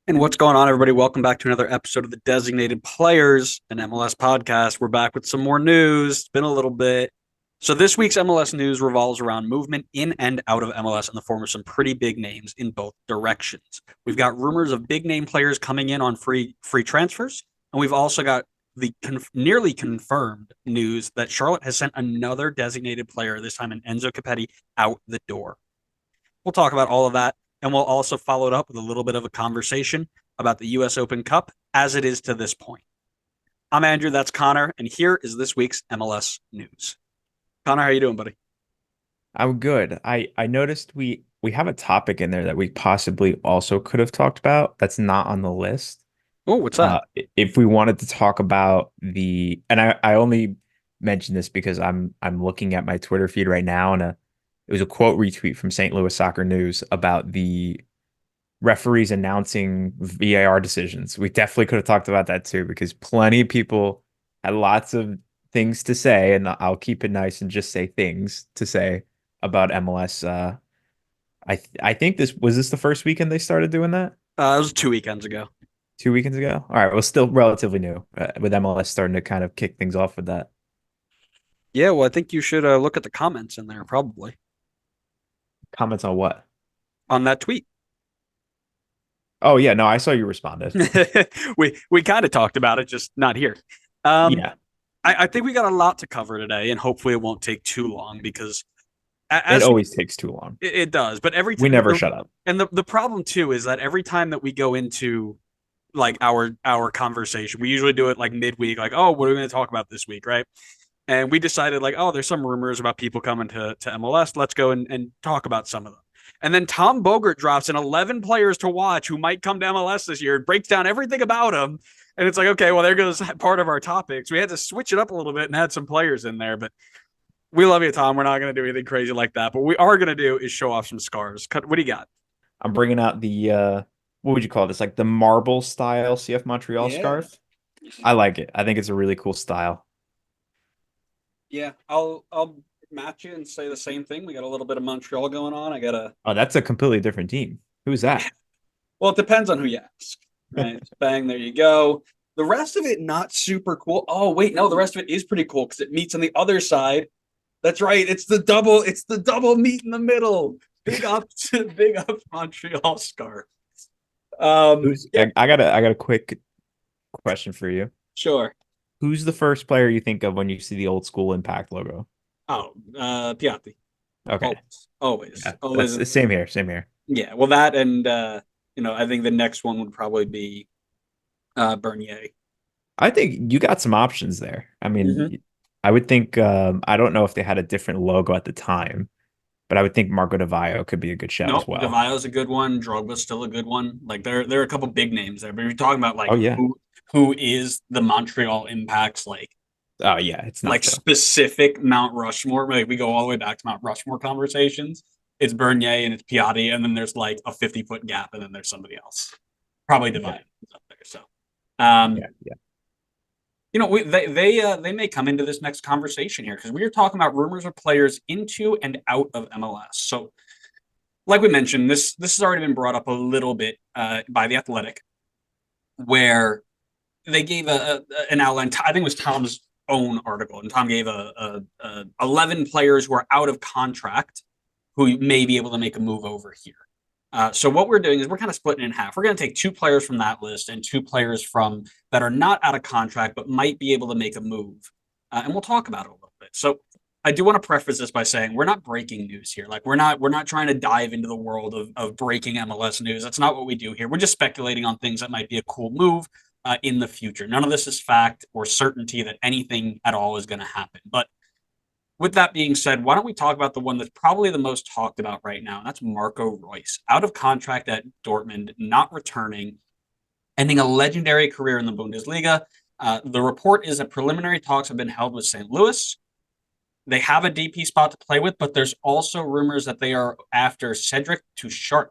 And what's going on, everybody? Welcome back to another episode of the Designated Players, an MLS podcast. We're back with some more news. It's been a little bit. So this week's MLS news revolves around movement in and out of MLS in the form of some pretty big names in both directions. We've got rumors of big name players coming in on free transfers, and we've also got the nearly confirmed news that Charlotte has sent another designated player, this time an Enzo Copetti, out the door. We'll talk about all of that. And we'll also follow it up with a little bit of a conversation about the US Open Cup as it is to this point. I'm Andrew, that's Connor, and here is this week's MLS news. Connor, how you doing, buddy? I'm good. I noticed we have a topic in there that we possibly also could have talked about that's not on the list. Oh, what's that? If we wanted to talk about and I only mentioned this because I'm looking at my Twitter feed right now, and it was a quote retweet from St. Louis Soccer News about the referees announcing VAR decisions. We definitely could have talked about that too, because plenty of people had lots of things to say, and I'll keep it nice and just say things to say about MLS. I think this the first weekend they started doing that? It was 2 weekends ago. 2 weekends ago? All right, well, still relatively new, with MLS starting to kind of kick things off with that. Yeah, well, I think you should look at the comments in there, probably, Comments on what? on that tweet. Oh yeah, no, I saw you responded. we kind of talked about it, just not here. Um, Yeah, I think we got a lot to cover today, and hopefully it won't take too long because it as always takes too long. it does. But every We time, never shut up. and the problem too is that every time that we go into like our conversation, we usually do it like midweek, like, oh, what are we going to talk about this week, right? And we decided like, oh, there's some rumors about people coming to MLS. Let's go and talk about some of them. And then Tom Bogert drops in 11 players to watch who might come to MLS this year. It breaks down everything about them. And it's like, okay, well, there goes part of our topics. We had to switch it up a little bit and add some players in there. But we love you, Tom. We're not going to do anything crazy like that. But what we are going to do is show off some scars. What do you got? I'm bringing out the what would you call this? Like the marble style CF Montreal Yeah. scarf. I like it. I think it's a really cool style. Yeah, I'll match you and say the same thing. We got a little bit of Montreal going on. I got a Oh, that's a completely different team. Who's that? well, it depends on who you ask. Right. Bang, there you go. The rest of it not super cool. Oh, wait, no, the rest of it is pretty cool because it meets on the other side. That's right. It's the double meet in the middle. Big up to big up Montreal scarf. Yeah, I got a quick question for you. sure. Who's the first player you think of when you see the old school Impact logo? Oh, Piatti. Okay. Always. Yeah, that's Always. the same here. Same here. Yeah. Well, that and I think the next one would probably be Bernier. I think you got some options there. I Mm-hmm. mean, I would think I don't know if they had a different logo at the time, but I would think Marco Di Vaio could be a good shout as Nope, well. Devio's a good one. Drogba's still a good one. Like there are a couple big names there, but if you're talking about Oh like yeah. who is the Montreal Impact's Oh yeah, it's like Nacho. specific Mount Rushmore. Like we go all the way back to Mount Rushmore conversations. It's Bernier and it's Piatti, and then there's like a 50-foot gap, and then there's somebody else. Probably Okay. Devio is up there. So, um, Yeah, yeah. they may come into this next conversation here because we are talking about rumors of players into and out of MLS. So like we mentioned, this has already been brought up a little bit by the Athletic, where they gave an outline. I think it was Tom's own article, and Tom gave a 11 players who are out of contract who may be able to make a move over here. So what we're doing is we're kind of splitting it in half. We're going to take two players from that list and two players from that are not out of contract but might be able to make a move, and we'll talk about it a little bit. So I do want to preface this by saying we're not breaking news here. Like we're not trying to dive into the world of breaking MLS news. That's not what we do here. We're just speculating on things that might be a cool move in the future. None of this is fact or certainty that anything at all is going to happen. But with that being said, why don't we talk about the one that's probably the most talked about right now? And that's Marco Reus, out of contract at Dortmund, not returning, ending a legendary career in the Bundesliga. The report is that preliminary talks have been held with St. Louis. They have a DP spot to play with, but there's also rumors that they are after Cedric Tuchart,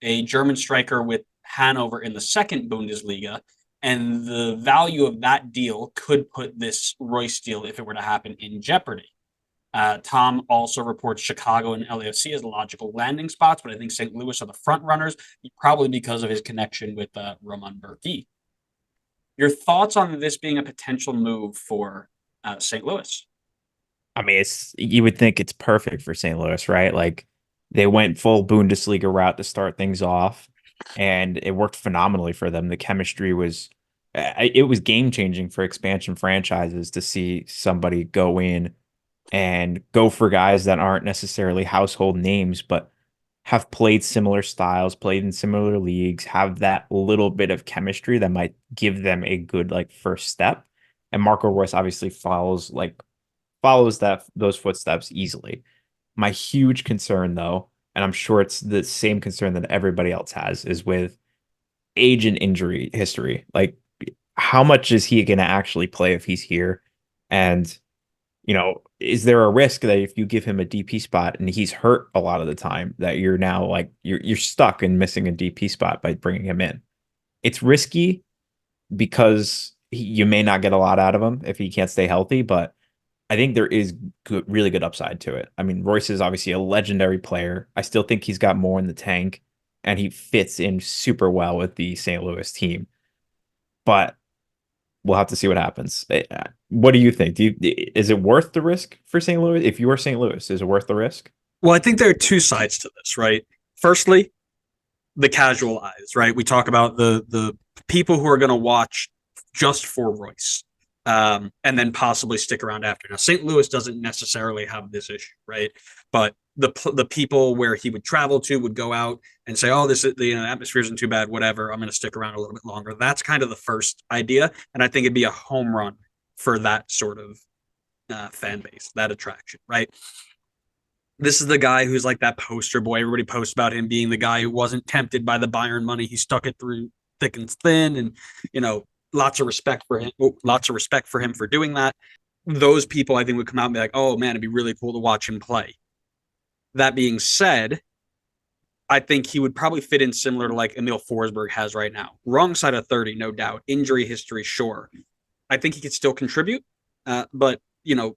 a German striker with Hanover in the second Bundesliga. And the value of that deal could put this Royce deal, if it were to happen, in jeopardy. Tom also reports Chicago and LAFC as logical landing spots, but I think St. Louis are the front runners, probably because of his connection with Roman Burki. Your thoughts on this being a potential move for St. Louis? I mean, you would think it's perfect for St. Louis, right? Like they went full Bundesliga route to start things off, and it worked phenomenally for them. The chemistry was it was game changing for expansion franchises to see somebody go in and go for guys that aren't necessarily household names, but have played similar styles, played in similar leagues, have that little bit of chemistry that might give them a good like first step. And Marco Reus obviously follows those footsteps easily. My huge concern though, and I'm sure it's the same concern that everybody else has, is with age and injury history. Like how much is he going to actually play if he's here? And is there a risk that if you give him a DP spot and he's hurt a lot of the time, that you're now like you're stuck in missing a DP spot by bringing him in? It's risky because you may not get a lot out of him if he can't stay healthy, but I think there is really good upside to it. I mean, Royce is obviously a legendary player. I still think he's got more in the tank, and he fits in super well with the St. Louis team. But we'll have to see what happens. What do you think? Is it worth the risk for St. Louis? If you are St. Louis, is it worth the risk? Well, I think there are two sides to this, right? Firstly, the casual eyes, right? We talk about the people who are going to watch just for Royce, and then possibly stick around after. Now, St. Louis doesn't necessarily have this issue, right? But the people where he would travel to would go out and say, "Oh, this is the atmosphere isn't too bad. Whatever, I'm going to stick around a little bit longer." That's kind of the first idea, and I think it'd be a home run for that sort of fan base, that attraction, right? This is the guy who's like that poster boy. Everybody posts about him being the guy who wasn't tempted by the Bayern money. He stuck it through thick and thin, and lots of respect for him. Lots of respect for him for doing that. Those people, I think, would come out and be like, "Oh man, it'd be really cool to watch him play." That being said, I think he would probably fit in similar to like Emil Forsberg has right now. Wrong side of 30, no doubt. Injury history, sure. I think he could still contribute, but to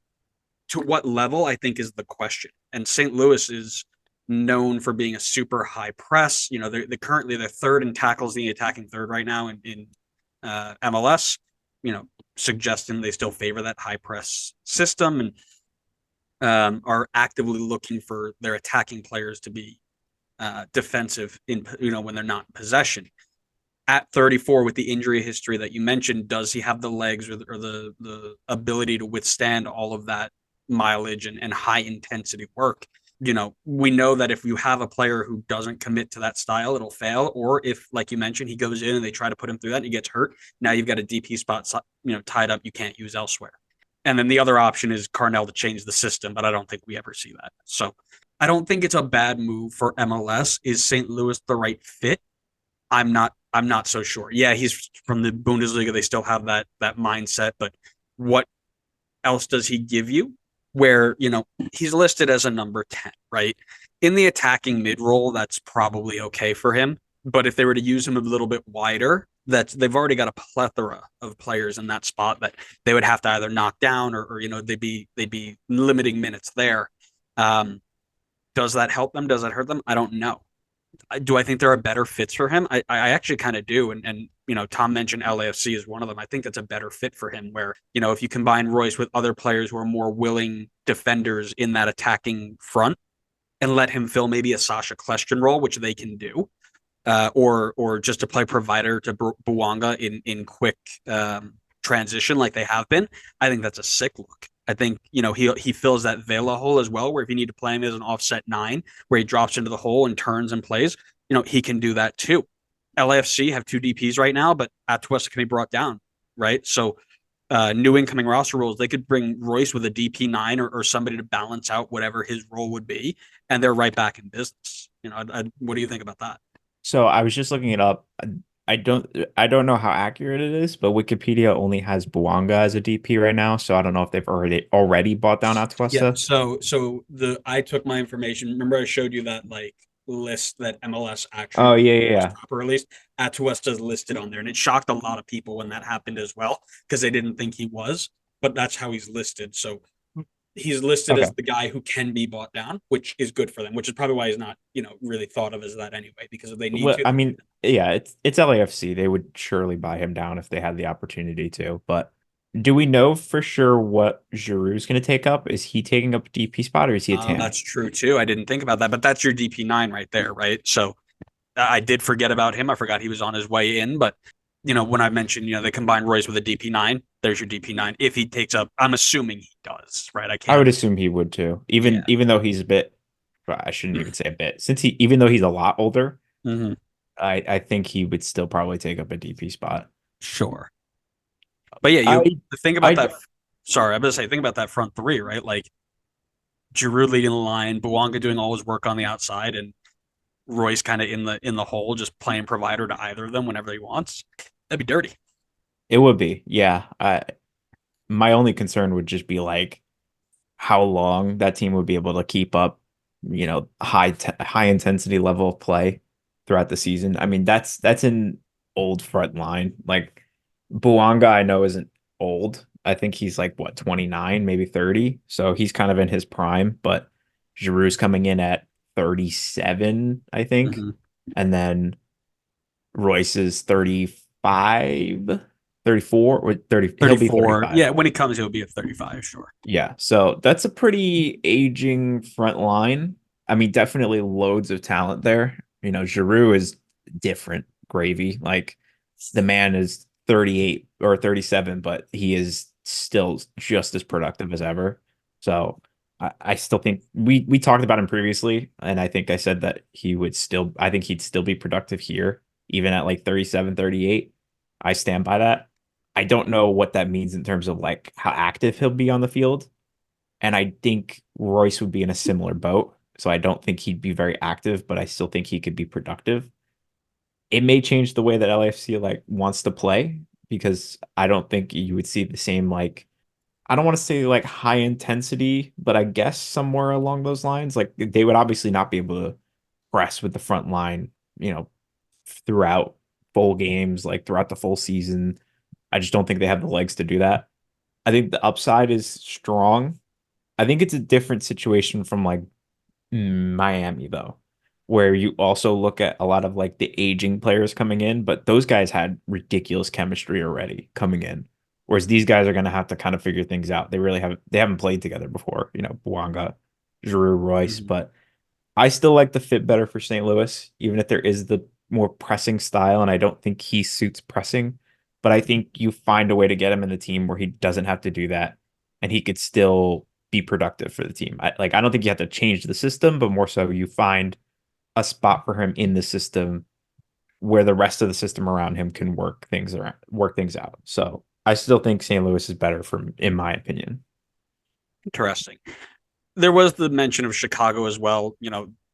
what level, I think, is the question. And St. Louis is known for being a super high press. They're currently they're third in tackles, the attacking third right now in MLS. Suggesting they still favor that high press system and are actively looking for their attacking players to be defensive when they're not in possession. At 34, with the injury history that you mentioned, does he have the legs or the ability to withstand all of that mileage and high intensity work? We know that if you have a player who doesn't commit to that style, it'll fail. Or if, like you mentioned, he goes in and they try to put him through that and he gets hurt, now you've got a DP spot, tied up you can't use elsewhere. And then the other option is Carnell to change the system, but I don't think we ever see that. So I don't think it's a bad move for MLS. Is St. Louis the right fit? I'm not so sure. Yeah, he's from the Bundesliga. They still have that mindset, but what else does he give you? Where, he's listed as a number 10, right? In the attacking mid role, that's probably okay for him. But if they were to use him a little bit wider, they've already got a plethora of players in that spot that they would have to either knock down or they'd be limiting minutes there. Does that help them? Does that hurt them? I don't know. Do I think there are better fits for him? I actually kind of do. And Tom mentioned LAFC is one of them. I think that's a better fit for him where, if you combine Royce with other players who are more willing defenders in that attacking front and let him fill maybe a Sasha Kljestan role, which they can do, or just to play provider to Bouanga in quick transition like they have been, I think that's a sick look. I think, he fills that Vela hole as well, where if you need to play him as an offset 9, where he drops into the hole and turns and plays, he can do that too. LAFC have 2 DPs right now, but Atuesta can be brought down, right? So new incoming roster rules, they could bring Royce with a DP 9 or somebody to balance out whatever his role would be, and they're right back in business. What do you think about that? So I was just looking it up. I don't know how accurate it is, but Wikipedia only has Bouanga as a DP right now, so I don't know if they've already bought down Yeah. Atuesta. So I took my information. Remember, I showed you that list that MLS Oh actually yeah, yeah, yeah. proper released. Atuesta is listed on there, and it shocked a lot of people when that happened as well because they didn't think he was, but that's how he's listed. So He's listed Okay. as the guy who can be bought down, which is good for them, which is probably why he's not, really thought of as that anyway, because if they need Well, to, I mean, yeah, it's LAFC. They would surely buy him down if they had the opportunity to. But do we know for sure what Giroud's going to take up? Is he taking up a DP spot or is he a TAM? that's true too. I didn't think about that, but that's your DP9 right there, right? So I did forget about him. I forgot he was on his way in, but when I mentioned, they combine Reus with a DP9, there's your DP9. If he takes up, I'm assuming he does, right? I I would can't. assume he would too. Yeah. Even though he's a bit, well, I shouldn't even say a bit, since even though he's a lot older, Mm-hmm. I think he would still probably take up a DP spot. Sure. But yeah, I think about I that. Sorry, I was gonna say, think about that front three, right? Like Giroud leading the line, Bouanga doing all his work on the outside, and Royce kind of in the hole, just playing provider to either of them whenever he wants. That'd be dirty. It would be, yeah. My only concern would just be like how long that team would be able to keep up, high intensity level of play throughout the season. I mean, that's an old front line. Like Bouanga, I know isn't old. I think he's like what 29, maybe 30. So he's kind of in his prime, but Giroud's coming in at 37, I think. Mm-hmm. And then Royce is 35, 34 or 30. He'll be 34. 35. Yeah, when he comes, he'll be at 35. Sure. Yeah, so that's a pretty aging front line. I mean, definitely loads of talent there. Giroud is different gravy. Like the man is 38 or 37, but he is still just as productive as ever. So I still think we talked about him previously, and I think I said that I think he'd still be productive here, even at like 37, 38. I stand by that. I don't know what that means in terms of like how active he'll be on the field. And I think Royce would be in a similar boat. So I don't think he'd be very active, but I still think he could be productive. It may change the way that LAFC like wants to play because I don't think you would see the same like I don't want to say like high intensity, but I guess somewhere along those lines. Like they would obviously not be able to press with the front line, throughout full games, like throughout the full season. I just don't think they have the legs to do that. I think the upside is strong. I think it's a different situation from like Miami though, where you also look at a lot of like the aging players coming in, but those guys had ridiculous chemistry already coming in. Whereas these guys are going to have to kind of figure things out. They haven't played together before, Bouanga, Giroud, Royce, Mm-hmm. but I still like the fit better for St. Louis, even if there is the more pressing style, and I don't think he suits pressing. But I think you find a way to get him in the team where he doesn't have to do that, and he could still be productive for the team. I don't think you have to change the system, but more so you find a spot for him in the system where the rest of the system around him can work things out. So I still think St. Louis is better in my opinion. Interesting. There was the mention of Chicago as well.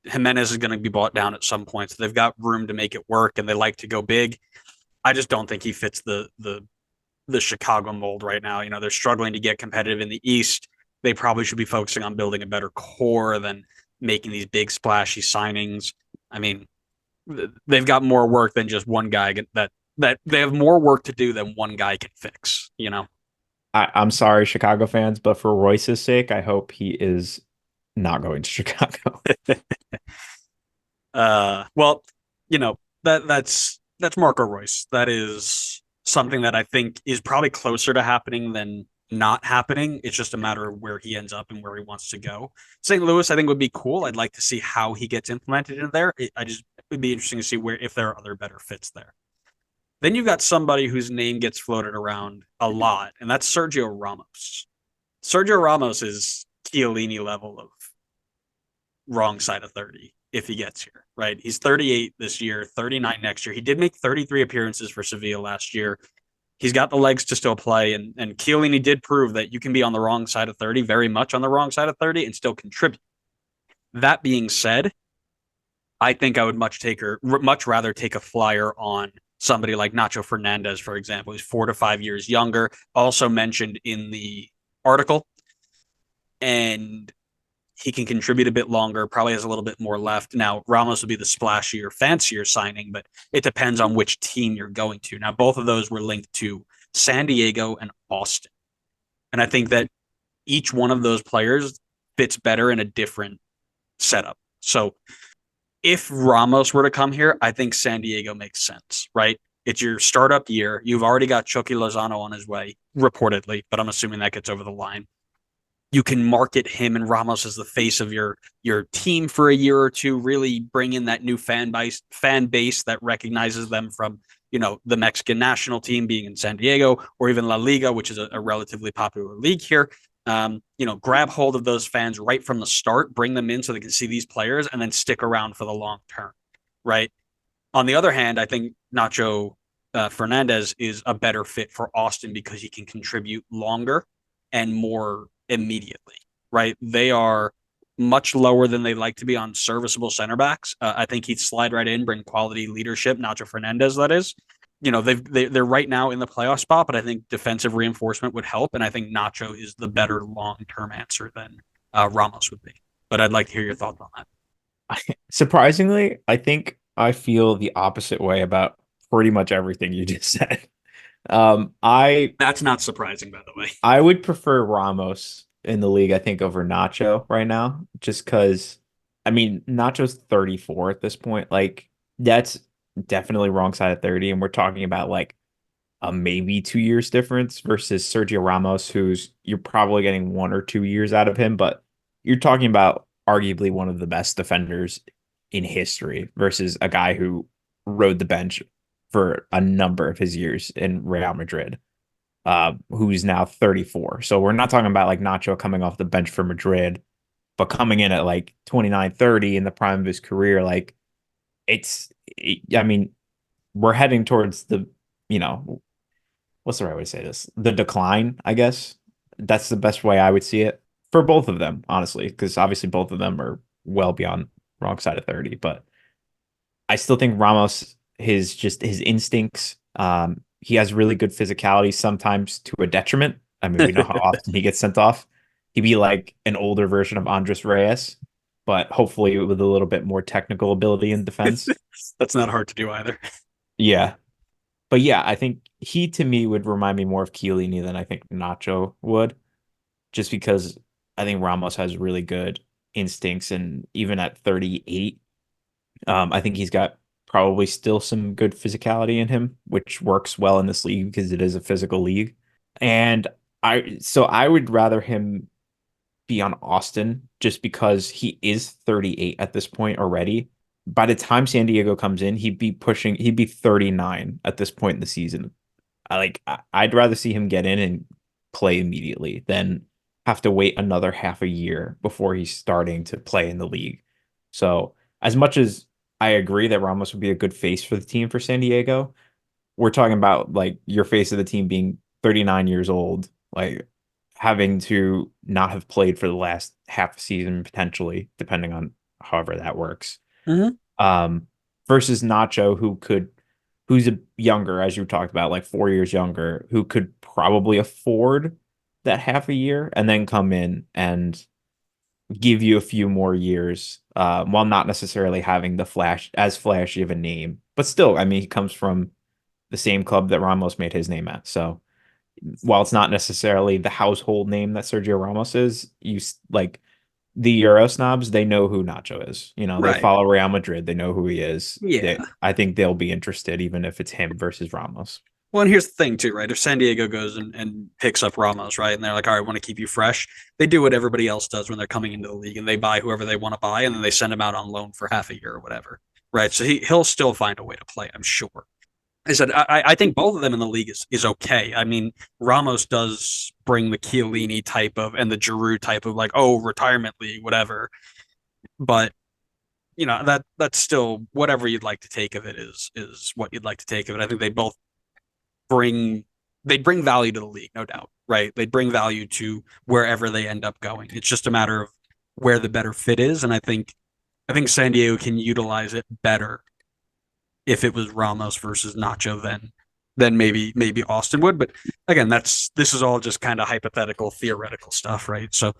Jimenez is going to be bought down at some point, so they've got room to make it work, and they like to go big. I just don't think he fits the Chicago mold right now. They're struggling to get competitive in the East. They probably should be focusing on building a better core than making these big splashy signings. I mean, they've got more work than just one guy that they have more work to do than one guy can fix. I'm sorry, Chicago fans, but for Royce's sake, I hope he is not going to Chicago. Well, that's Marco Royce. That is something that I think is probably closer to happening than not happening. It's just a matter of where he ends up and where he wants to go. St. Louis, I think, would be cool. I'd like to see how he gets implemented in there. It would be interesting to see if there are other better fits there. Then you've got somebody whose name gets floated around a lot, and that's Sergio Ramos. Sergio Ramos is Chiellini level of wrong side of 30 if he gets here, right? He's 38 this year, 39 next year. He did make 33 appearances for Sevilla last year. He's got the legs to still play, and Chiellini did prove that you can be on the wrong side of 30, very much on the wrong side of 30, and still contribute. That being said, I think I would much rather take a flyer on somebody like Nacho Fernandez, for example. He's 4 to 5 years younger, also mentioned in the article, and he can contribute a bit longer, probably has a little bit more left. Now, Ramos would be the splashier, fancier signing, but it depends on which team you're going to. Now, both of those were linked to San Diego and Austin. And I think that each one of those players fits better in a different setup. So if Ramos were to come here, I think San Diego makes sense, right? It's your startup year. You've already got Chucky Lozano on his way, reportedly, but I'm assuming that gets over the line. You can market him and Ramos as the face of your team for a year or two, really bring in that new fan base that recognizes them from, the Mexican national team being in San Diego, or even La Liga, which is a relatively popular league here. Grab hold of those fans right from the start, bring them in so they can see these players, and then stick around for the long term, right? On the other hand, I think Nacho Fernandez is a better fit for Austin because he can contribute longer and more immediately, right? They are much lower than they like to be on serviceable center backs. I think he'd slide right in, bring quality leadership. Nacho Fernandez, that is. They're right now in the playoff spot, but I think defensive reinforcement would help, and I think Nacho is the better long-term answer than Ramos would be. But I'd like to hear your thoughts on that. Surprisingly, I think I feel the opposite way about pretty much everything you just said. That's not surprising, by the way. I would prefer Ramos in the league, I think, over Nacho right now, just because, Nacho's 34 at this point. Like, that's definitely wrong side of 30, and we're talking about like a maybe 2 years difference versus Sergio Ramos, who's you're probably getting 1 or 2 years out of him, but you're talking about arguably one of the best defenders in history versus a guy who rode the bench for a number of his years in Real Madrid, who's now 34. So we're not talking about like Nacho coming off the bench for Madrid, but coming in at like 29, 30 in the prime of his career. Like we're heading towards the, what's the right way to say this? The decline, I guess. That's the best way I would see it for both of them, honestly, because obviously both of them are well beyond wrong side of 30. But I still think Ramos, his instincts, he has really good physicality, sometimes to a detriment. We know how often he gets sent off. He'd be like an older version of Andres Reus, but hopefully with a little bit more technical ability in defense. That's not hard to do either. Yeah. But yeah, I think he to me would remind me more of Chiellini than I think Nacho would, just because I think Ramos has really good instincts, and even at 38, I think he's got probably still some good physicality in him, which works well in this league because it is a physical league. And I would rather him be on Austin just because he is 38 at this point already. By the time San Diego comes in, he'd be 39 at this point in the season. I'd rather see him get in and play immediately than have to wait another half a year before he's starting to play in the league. So as much as I agree that Ramos would be a good face for the team for San Diego, we're talking about like your face of the team being 39 years old, like having to not have played for the last half a season potentially, depending on however that works. Mm-hmm. Versus Nacho, who's a younger, as you talked about, like 4 years younger, who could probably afford that half a year and then come in and give you a few more years, while not necessarily having the flashy of a name. But still, he comes from the same club that Ramos made his name at. So while it's not necessarily the household name that Sergio Ramos is, like the Euro snobs, they know who Nacho is. They Right. follow Real Madrid. They know who he is. Yeah. I think they'll be interested, even if it's him versus Ramos. Well, and here's the thing too, right? If San Diego goes and picks up Ramos, right, and they're like, all right, I want to keep you fresh, they do what everybody else does when they're coming into the league, and they buy whoever they want to buy, and then they send him out on loan for half a year or whatever, right? So he'll still find a way to play, I'm sure. I said I think both of them in the league is okay. Ramos does bring the Chiellini type of and the Giroud type of like, oh, retirement league, whatever. But that's still whatever you'd like to take of it is what you'd like to take of it. I think they bring value to the league, no doubt, right? They bring value to wherever they end up going. It's just a matter of where the better fit is, and I think San Diego can utilize it better if it was Ramos versus Nacho than maybe Austin would. But again, this is all just kind of hypothetical, theoretical stuff, right? So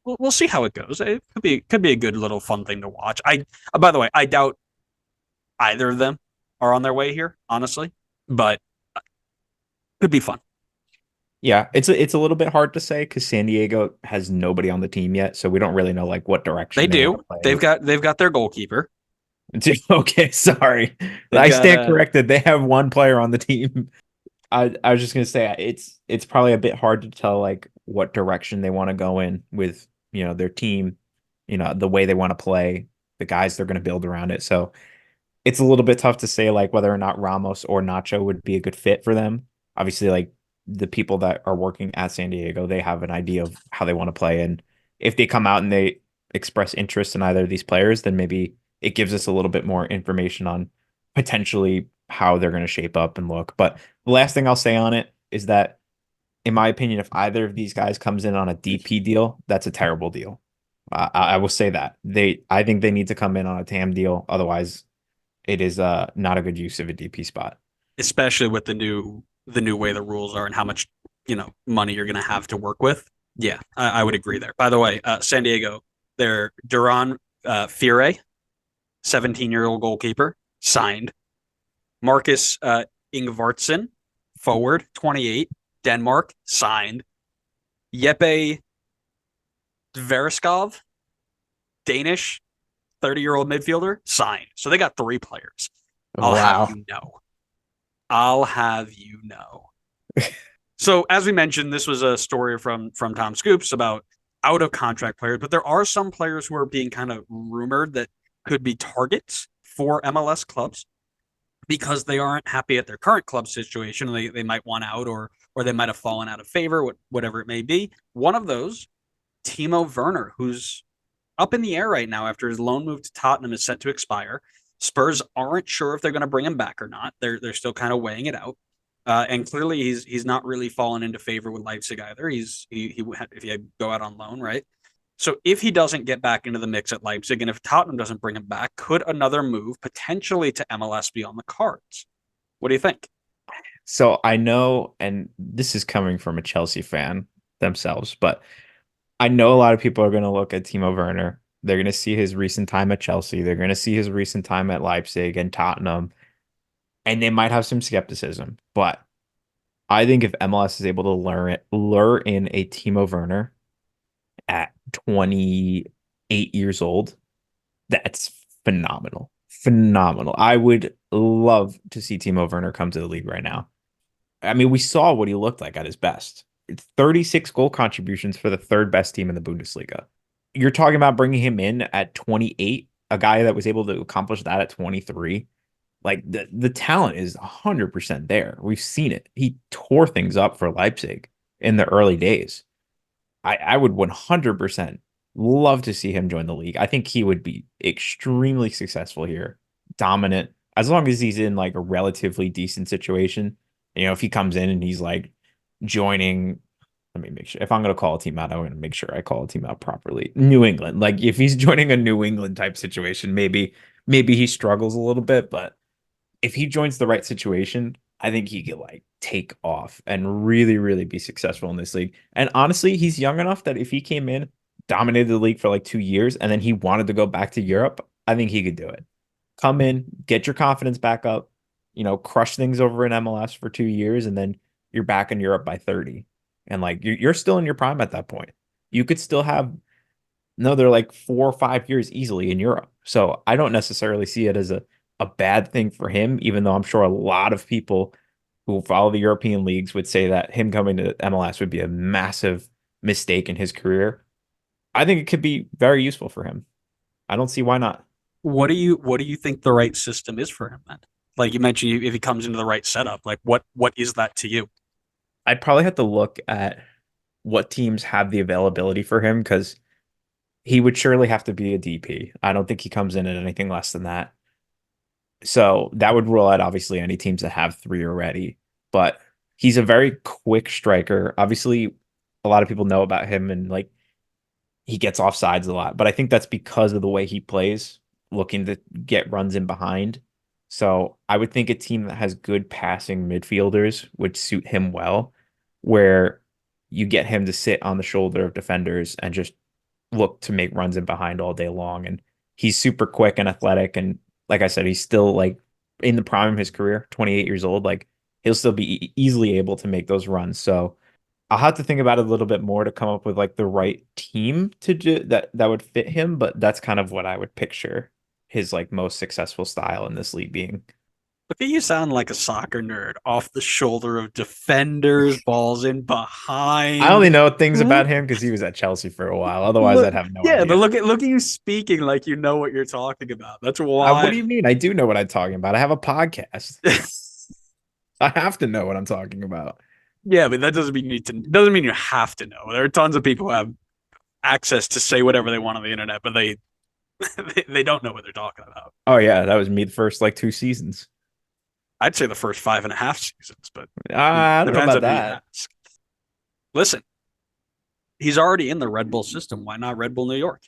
we'll see how it goes. It could be a good little fun thing to watch. By the way, I doubt either of them are on their way here, honestly, but could be fun. Yeah, it's a little bit hard to say because San Diego has nobody on the team yet, so we don't really know like what They direction they want to do. play. They've got their goalkeeper. Okay, sorry. They've I got stand corrected. They have one player on the team. I was just gonna say it's probably a bit hard to tell like what direction they want to go in with, their team, the way they want to play, the guys they're gonna build around it. So it's a little bit tough to say like whether or not Ramos or Nacho would be a good fit for them. Obviously, like the people that are working at San Diego, they have an idea of how they want to play. And if they come out and they express interest in either of these players, then maybe it gives us a little bit more information on potentially how they're going to shape up and look. But the last thing I'll say on it is that, in my opinion, if either of these guys comes in on a DP deal, that's a terrible deal. I will say that I think they need to come in on a TAM deal. Otherwise, it is not a good use of a DP spot. Especially with the new way the rules are and how much money you're going to have to work with. Yeah, I would agree there. By the way, San Diego, their Duran Fire, 17-year-old goalkeeper, signed. Marcus Ingvartsen, forward, 28, Denmark, signed. Jeppe Vereskov, Danish, 30-year-old midfielder, signed. So they got 3 players. I'll have Wow. you know. I'll have you know. So as we mentioned, this was a story from Tom Scoops about out of contract players, but there are some players who are being kind of rumored that could be targets for MLS clubs because they aren't happy at their current club situation. They might want out or they might have fallen out of favor, whatever it may be. One of those, Timo Werner, who's up in the air right now after his loan move to Tottenham is set to expire. Spurs aren't sure if they're going to bring him back or not. They're still kind of weighing it out. And clearly he's not really fallen into favor with Leipzig either. He if he go out on loan, right? So if he doesn't get back into the mix at Leipzig, and if Tottenham doesn't bring him back, could another move potentially to MLS be on the cards? What do you think? So I know, and this is coming from a Chelsea fan themselves, but I know a lot of people are going to look at Timo Werner. They're going to see his recent time at Chelsea. They're going to see his recent time at Leipzig and Tottenham, and they might have some skepticism. But I think if MLS is able to lure in a Timo Werner at 28 years old, that's phenomenal. Phenomenal. I would love to see Timo Werner come to the league right now. I mean, we saw what he looked like at his best. It's 36 goal contributions for the third best team in the Bundesliga. You're talking about bringing him in at 28, a guy that was able to accomplish that at 23. Like the talent is 100% there. We've seen it. He tore things up for Leipzig in the early days. I would 100% love to see him join the league. I think he would be extremely successful here, dominant, as long as he's in like a relatively decent situation. If he comes in and he's like joining, let me make sure. If I'm going to call a team out, I'm going to make sure I call a team out properly. New England. Like if he's joining a New England type situation, maybe he struggles a little bit, but if he joins the right situation, I think he could like take off and really, really be successful in this league. And honestly, he's young enough that if he came in, dominated the league for like 2 years, and then he wanted to go back to Europe, I think he could do it. Come in, get your confidence back up, crush things over in MLS for 2 years, and then you're back in Europe by 30. And like you're still in your prime at that point. You could still have another like 4 or 5 years easily in Europe. So I don't necessarily see it as a bad thing for him, even though I'm sure a lot of people who follow the European leagues would say that him coming to MLS would be a massive mistake in his career. I think it could be very useful for him. I don't see why not. What do you think the right system is for him then? Like you mentioned, if he comes into the right setup, like what is that to you? I'd probably have to look at what teams have the availability for him because he would surely have to be a DP. I don't think he comes in at anything less than that. So that would rule out obviously any teams that have three already. But he's a very quick striker. Obviously, a lot of people know about him and like he gets off sides a lot. But I think that's because of the way he plays, looking to get runs in behind. So I would think a team that has good passing midfielders would suit him well, where you get him to sit on the shoulder of defenders and just look to make runs in behind all day long. And he's super quick and athletic. And like I said, he's still like in the prime of his career, 28 years old. Like he'll still be easily able to make those runs. So I'll have to think about it a little bit more to come up with like the right team to do that would fit him, but that's kind of what I would picture his like most successful style in this league being. Look at you sound like a soccer nerd off the shoulder of defenders, balls in I only behind. know things about him because he was at Chelsea for a while. Otherwise, Look, I'd have no yeah, but idea. look at you speaking like you know what you're talking about. That's What do why. you mean? I do know what I'm talking about. I have a podcast. I have to know what I'm talking about. Yeah, but that doesn't mean you need to. Doesn't mean you have to know. There are tons of people who have access to say whatever they want on the internet, but they don't know what they're talking about. Oh yeah, that was me the first like 2 seasons. I'd say the first 5.5 seasons, but I don't know depends about on who you that. ask. Listen, he's already in the Red Bull system. Why not Red Bull New York?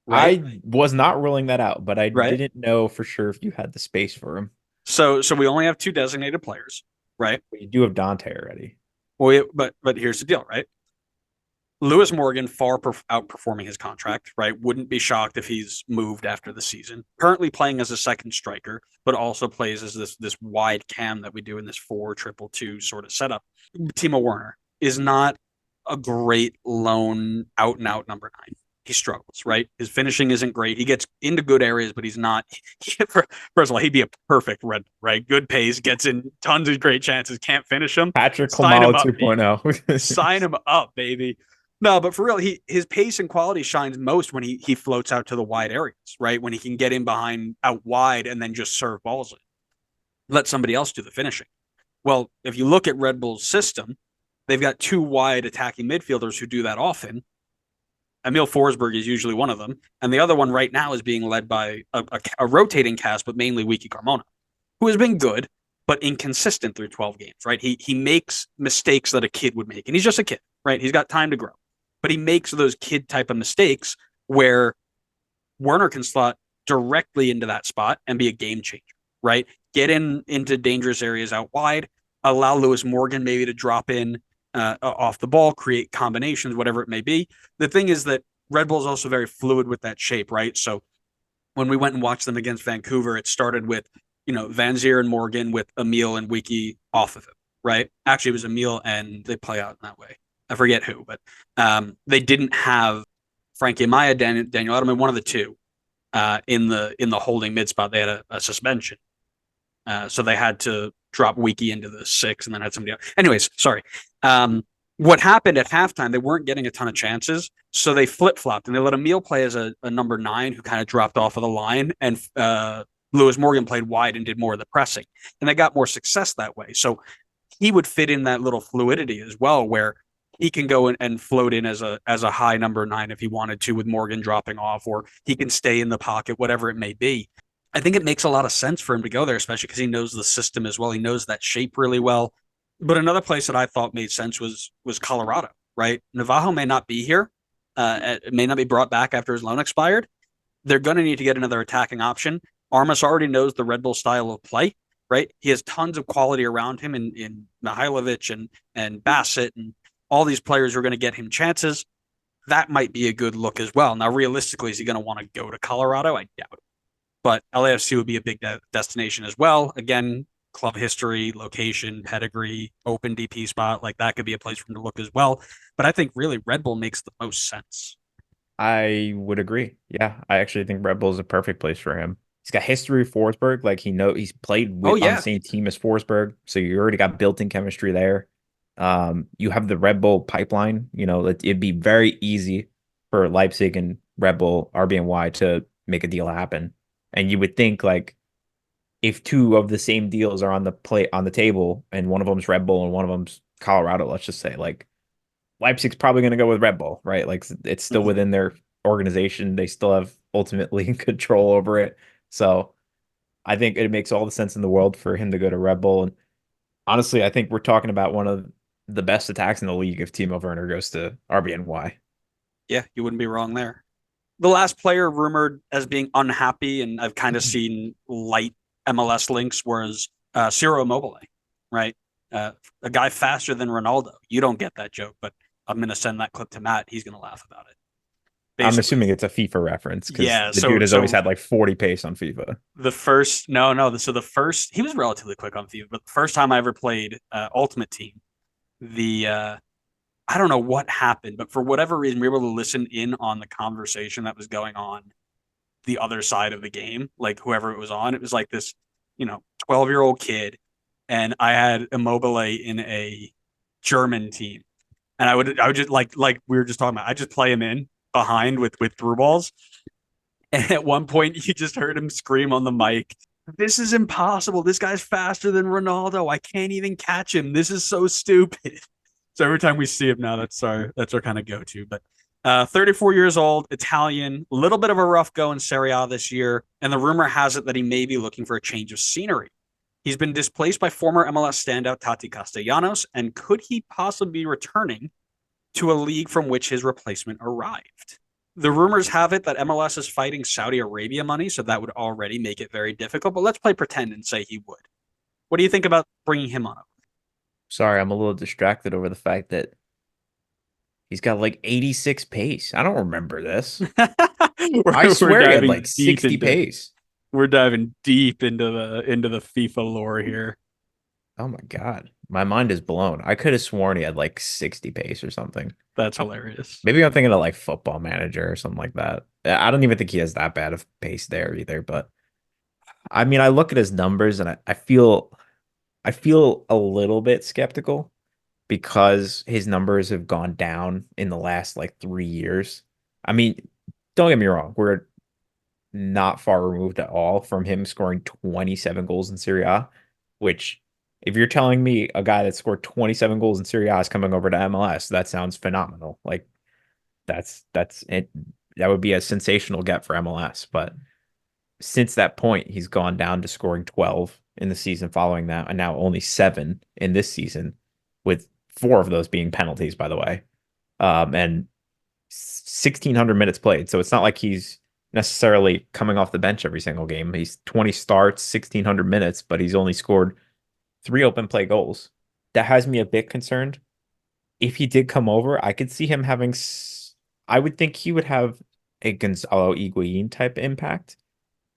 Right? I was not ruling that out, but I Right. didn't know for sure if you had the space for him. So we only have two designated players, right? But you do have Dante already. Well, but here's the deal, right? Lewis Morgan outperforming his contract, right? Wouldn't be shocked if he's moved after the season. Currently playing as a second striker, but also plays as this wide cam that we do in this 4-2-2 sort of setup. Timo Werner is not a great lone out and out number 9. He struggles, right? His finishing isn't great. He gets into good areas, but he's not. First of all, he'd be a perfect red, right? Good pace, gets in tons of great chances, can't finish him. Patrick Sign him Klimala up, 2.0. Sign him up, baby. No, but for real, his pace and quality shines most when he floats out to the wide areas, right? When he can get in behind out wide and then just serve balls in. Let somebody else do the finishing. Well, if you look at Red Bull's system, they've got 2 wide attacking midfielders who do that often. Emil Forsberg is usually one of them, and the other one right now is being led by a rotating cast, but mainly Wiki Carmona, who has been good but inconsistent through 12 games. Right? He makes mistakes that a kid would make, and he's just a kid, right? He's got time to grow, but he makes those kid type of mistakes where Werner can slot directly into that spot and be a game changer. Right? Get into dangerous areas out wide, allow Lewis Morgan maybe to drop in off the ball, create combinations, whatever it may be. The thing is that Red Bull is also very fluid with that shape, right? So when we went and watched them against Vancouver, it started with, Van Zier and Morgan with Emil and Wiki off of him, right? Actually, it was Emil and they play out in that way. I forget who, but they didn't have Frankie Maya, Daniel Edelman, one of the two in the holding mid spot. They had a suspension. So they had to drop Wiki into the 6 and then had somebody else. Anyways, sorry. What happened at halftime, they weren't getting a ton of chances, so they flip-flopped, and they let Emil play as a number 9 who kind of dropped off of the line, and Lewis Morgan played wide and did more of the pressing, and they got more success that way. So he would fit in that little fluidity as well, where he can go and float in as a high number 9 if he wanted to, with Morgan dropping off, or he can stay in the pocket, whatever it may be. I think it makes a lot of sense for him to go there, especially because he knows the system as well. He knows that shape really well. But another place that I thought made sense was Colorado, right? Navajo may not be here. It may not be brought back after his loan expired. They're going to need to get another attacking option. Armas already knows the Red Bull style of play, right? He has tons of quality around him in Mihailovic and Bassett and all these players who are going to get him chances. That might be a good look as well. Now, realistically, is he going to want to go to Colorado? I doubt it. But LAFC would be a big destination as well. Again, club history, location, pedigree, open DP spot, like that could be a place for him to look as well. But I think really Red Bull makes the most sense. I would agree. Yeah, I actually think Red Bull is a perfect place for him. He's got history with Forsberg. Like he's played on the same team as Forsberg, so you already got built-in chemistry there. You have the Red Bull pipeline. It'd be very easy for Leipzig and Red Bull RBNY to make a deal happen. And you would think like if 2 of the same deals are on the table and one of them's Red Bull and one of them's Colorado, let's just say like Leipzig's probably going to go with Red Bull, right? Like it's still within their organization. They still have ultimately control over it. So I think it makes all the sense in the world for him to go to Red Bull. And honestly, I think we're talking about one of the best attacks in the league if Timo Werner goes to RBNY. Yeah, you wouldn't be wrong there. The last player rumored as being unhappy, and I've kind of seen light MLS links, was Ciro Immobile, right? A guy faster than Ronaldo. You don't get that joke, but I'm going to send that clip to Matt. He's going to laugh about it. Basically, I'm assuming it's a FIFA reference because the dude has always had like 40 pace on FIFA. So the first, he was relatively quick on FIFA, but the first time I ever played Ultimate Team, the I don't know what happened, but for whatever reason, we were able to listen in on the conversation that was going on the other side of the game, like whoever it was on. It was like this, 12-year-old kid, and I had Immobile in a German team, and I would just like we were just talking about, I just play him in behind with through balls, and at one point you just heard him scream on the mic, "This is impossible! This guy's faster than Ronaldo. I can't even catch him. This is so stupid." So every time we see him now, that's our kind of go-to. But 34 years old, Italian, a little bit of a rough go in Serie A this year, and the rumor has it that he may be looking for a change of scenery. He's been displaced by former MLS standout Tati Castellanos, and could he possibly be returning to a league from which his replacement arrived? The rumors have it that MLS is fighting Saudi Arabia money, so that would already make it very difficult, but let's play pretend and say he would. What do you think about bringing him on? Sorry, I'm a little distracted over the fact that he's got like 86 pace. I don't remember this. I swear he had like 60 pace. We're diving deep into the FIFA lore here. Oh my God. My mind is blown. I could have sworn he had like 60 pace or something. That's hilarious. Maybe I'm thinking of like Football Manager or something like that. I don't even think he has that bad of pace there either. But I mean, I look at his numbers and I feel a little bit skeptical because his numbers have gone down in the last like 3 years. I mean, don't get me wrong. We're not far removed at all from him scoring 27 goals in Serie A, which if you're telling me a guy that scored 27 goals in Serie A is coming over to MLS, that sounds phenomenal. Like that's it. That would be a sensational get for MLS. But since that point, he's gone down to scoring 12 in the season following that, and now only 7 in this season, with 4 of those being penalties, by the way. And 1,600 minutes played. So it's not like he's necessarily coming off the bench every single game. He's 20 starts, 1,600 minutes, but he's only scored 3 open play goals. That has me a bit concerned. If he did come over, I could see him having, I would think he would have a Gonzalo Higuain type impact,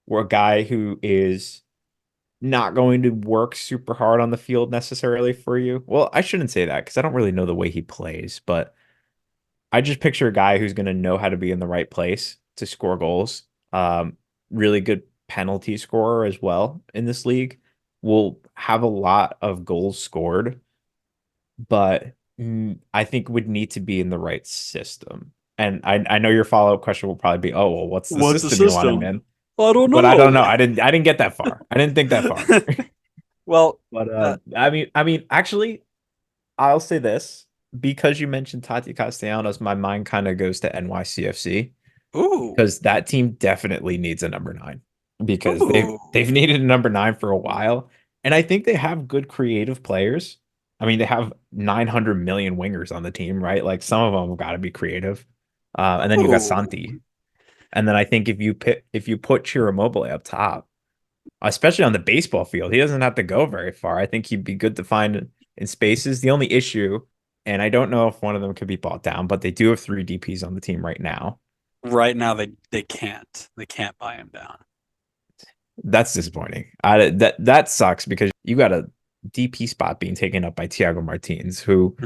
or a guy who is not going to work super hard on the field necessarily for you. Well, I shouldn't say that because I don't really know the way he plays, but I just picture a guy who's going to know how to be in the right place to score goals. Really good penalty scorer as well in this league. Will have a lot of goals scored, but I think would need to be in the right system. And I know your follow-up question will probably be, oh, well, what's the system you want him in? I don't know. But I don't know. I didn't get that far. I didn't think that far. Well, but I mean, actually, I'll say this. Because you mentioned Tati Castellanos, my mind kind of goes to NYCFC. Ooh. Because that team definitely needs a number 9. Because Ooh. they've needed a number 9 for a while. And I think they have good creative players. I mean, they have 900 million wingers on the team, right? Like some of them have got to be creative. And then you've got Santi. And then I think if you put Ciro Immobile up top, especially on the baseball field, he doesn't have to go very far. I think he'd be good to find in spaces. The only issue, and I don't know if one of them could be bought down, but they do have 3 DPs on the team right now. Right now, they can't. They can't buy him down. That's disappointing. That sucks because you got a DP spot being taken up by Thiago Martins, who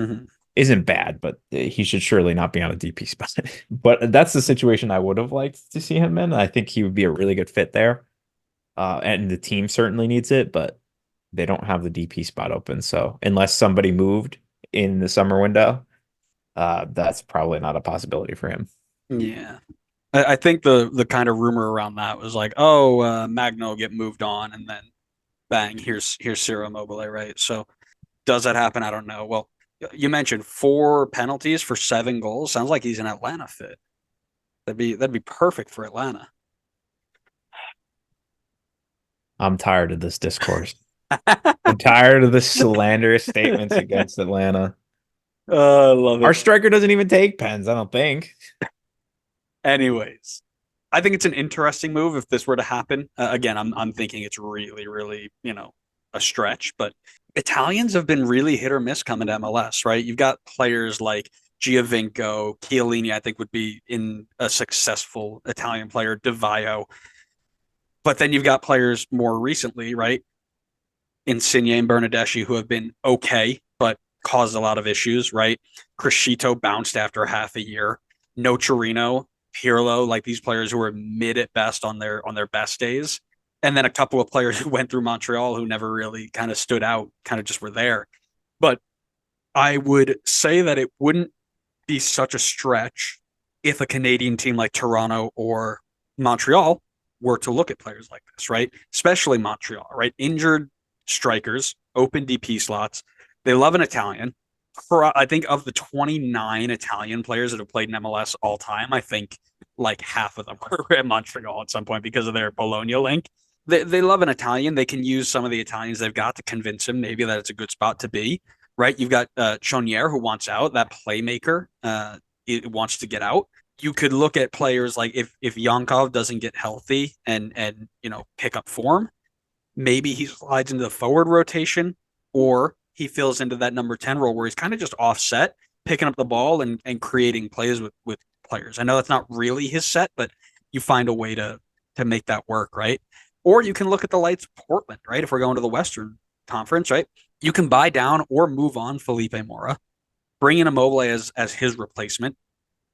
isn't bad, but he should surely not be on a DP spot. But that's the situation I would have liked to see him in. I think he would be a really good fit there. And the team certainly needs it, but they don't have the DP spot open. So unless somebody moved in the summer window, that's probably not a possibility for him. Yeah. I think the kind of rumor around that was like, oh, Magno will get moved on, and then bang, here's Ciro Immobile, right? So does that happen? I don't know. Well, you mentioned 4 penalties for 7 goals. Sounds like he's an Atlanta fit. That'd be perfect for Atlanta. I'm tired of this discourse. I'm tired of the slanderous statements against Atlanta. I love it. Our striker doesn't even take pens, I don't think. Anyways, I think it's an interesting move if this were to happen. Again, I'm thinking it's really, really, a stretch, but Italians have been really hit or miss coming to MLS, right? You've got players like Giovinco, Chiellini, I think would be in a successful Italian player, Di Vaio. But then you've got players more recently, right? Insigne and Bernardeschi, who have been okay, but caused a lot of issues, right? Crescito bounced after half a year. Nocerino, Pirlo, like these players who were mid at best on their best days. And then a couple of players who went through Montreal who never really kind of stood out, kind of just were there. But I would say that it wouldn't be such a stretch if a Canadian team like Toronto or Montreal were to look at players like this, right? Especially Montreal, right? Injured strikers, open DP slots. They love an Italian. I think of the 29 Italian players that have played in MLS all time, I think like half of them were at Montreal at some point because of their Bologna link. They love an Italian. They can use some of the Italians they've got to convince him maybe that it's a good spot to be, right? You've got Chonier who wants out, that playmaker it wants to get out. You could look at players like if Yankov doesn't get healthy and pick up form, maybe he slides into the forward rotation, or he fills into that number 10 role where he's kind of just offset, picking up the ball and creating plays with players. I know that's not really his set, but you find a way to make that work, right? Or you can look at the Lights Portland, right? If we're going to the Western Conference, right? You can buy down or move on Felipe Mora, bring in Immobile as his replacement,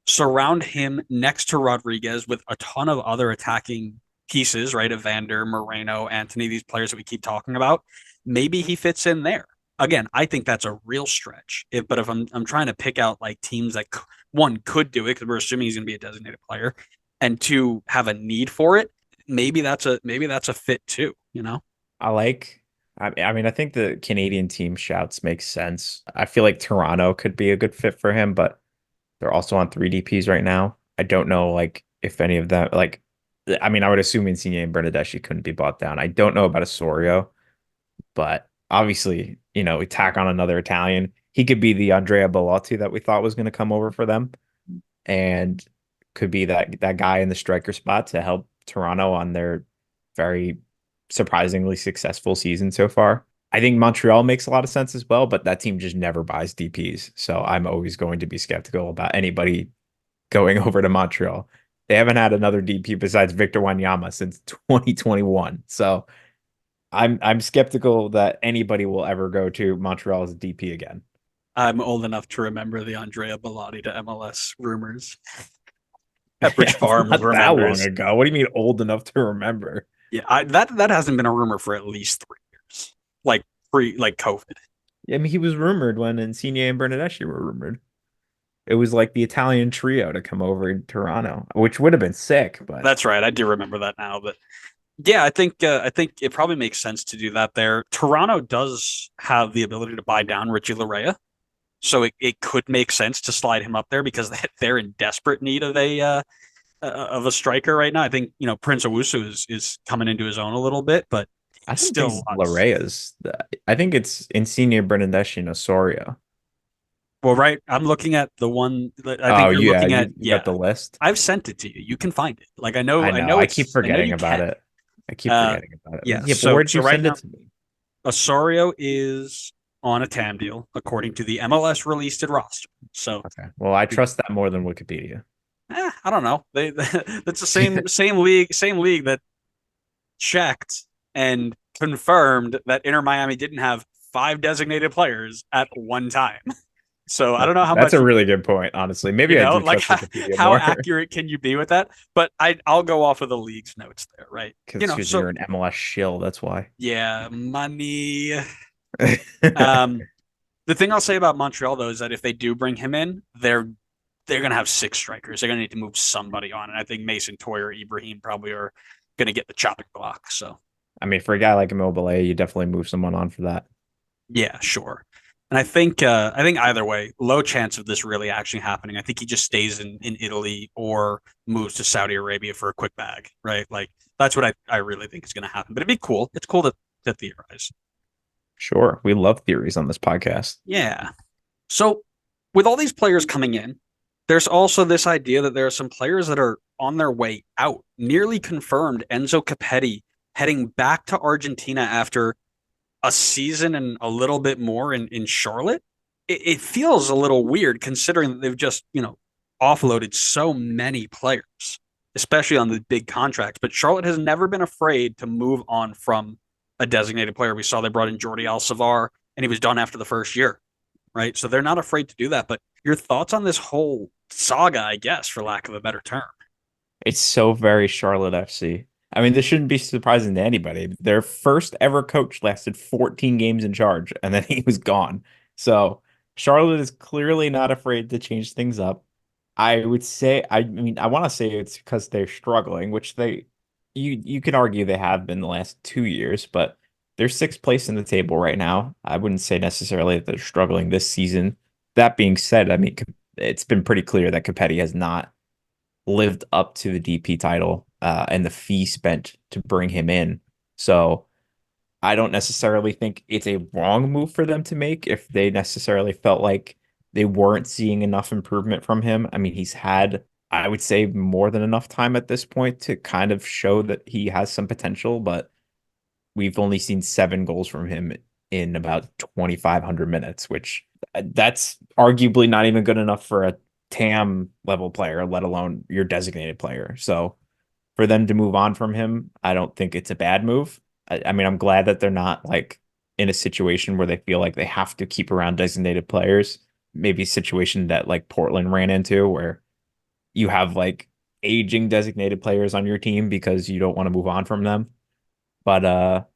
surround him next to Rodriguez with a ton of other attacking pieces, right? Evander, Moreno, Anthony, these players that we keep talking about. Maybe he fits in there. Again, I think that's a real stretch. But if I'm trying to pick out like teams that one could do it because we're assuming he's going to be a designated player, and two have a need for it, maybe that's a fit too. I think the Canadian team shouts make sense. I feel like Toronto could be a good fit for him, but they're also on 3 DPs right now. I don't know like if any of them I would assume Insigne and Bernardeschi couldn't be bought down. I don't know about Osorio, but obviously, we tack on another Italian. He could be the Andrea Bellotti that we thought was going to come over for them, and could be that guy in the striker spot to help Toronto on their very surprisingly successful season so far. I think Montreal makes a lot of sense as well, but that team just never buys DPs. So I'm always going to be skeptical about anybody going over to Montreal. They haven't had another DP besides Victor Wanyama since 2021. So I'm skeptical that anybody will ever go to Montreal as a DP again. I'm old enough to remember the Andrea Bellotti to MLS rumors. Pepperidge Farm Not that remembers. long ago. What do you mean old enough to remember? Yeah, that hasn't been a rumor for at least 3 years. Like COVID. I mean, he was rumored when Insigne and Bernardeschi were rumored. It was like the Italian trio to come over in Toronto, which would have been sick. But that's right. I do remember that now. But yeah, I think it probably makes sense to do that there. Toronto does have the ability to buy down Richie Larea, so it could make sense to slide him up there because they're in desperate need of a striker right now. I think Prince Owusu is coming into his own a little bit, but I don't still think Larea's. I think it's Insigne, Bernardeschi, and Osorio. Well, right. I'm looking at the one. I think you yeah. got the list. I've sent it to you. You can find it. Like I know. I keep forgetting about it. I keep forgetting about it. Yeah. But where'd you send it to me? Osorio is on a TAM deal according to the MLS released roster. So okay. Well, I trust that more than Wikipedia. I don't know. That's the same league that checked and confirmed that Inter Miami didn't have 5 designated players at one time. So I don't know how That's much. a really good point, honestly. Maybe I do trust Wikipedia how more. accurate can you be with that? But I'll go off of the league's notes there, right? Because you're an MLS shill, that's why. Yeah, money. The thing I'll say about Montreal though is that if they do bring him in, they're gonna have 6 strikers. They're gonna need to move somebody on, and I think Mason Toy or Ibrahim probably are gonna get the chopping block. So I mean, for a guy like Immobile, you definitely move someone on for that. Yeah, sure. And I think either way, low chance of this really actually happening. I think he just stays in Italy or moves to Saudi Arabia for a quick bag, right? Like that's what I really think is going to happen. But it'd be cool. It's cool to theorize. Sure, we love theories on this podcast. Yeah. So with all these players coming in, there's also this idea that there are some players that are on their way out. Nearly confirmed Enzo Copetti heading back to Argentina after a season and a little bit more in Charlotte. It feels a little weird considering that they've just, offloaded so many players, especially on the big contracts. But Charlotte has never been afraid to move on from a designated player. We saw they brought in Jordi Alcivar and he was done after the first year. right? So they're not afraid to do that. But your thoughts on this whole saga, I guess, for lack of a better term? It's so very Charlotte FC. I mean, this shouldn't be surprising to anybody. Their first ever coach lasted 14 games in charge, and then he was gone. So Charlotte is clearly not afraid to change things up. I would say, I mean, I want to say it's because they're struggling, which you can argue they have been the last 2 years, but they're sixth place in the table right now. I wouldn't say necessarily that they're struggling this season. That being said, I mean, it's been pretty clear that Copetti has not lived up to the DP title and the fee spent to bring him in. So I don't necessarily think it's a wrong move for them to make if they necessarily felt like they weren't seeing enough improvement from him. I mean, he's had, I would say, more than enough time at this point to kind of show that he has some potential, but we've only seen 7 goals from him in about 2,500 minutes, which that's arguably not even good enough for a TAM level player, let alone your designated player. So for them to move on from him, I don't think it's a bad move. I mean, I'm glad that they're not like in a situation where they feel like they have to keep around designated players. Maybe a situation that like Portland ran into where you have like aging designated players on your team because you don't want to move on from them. But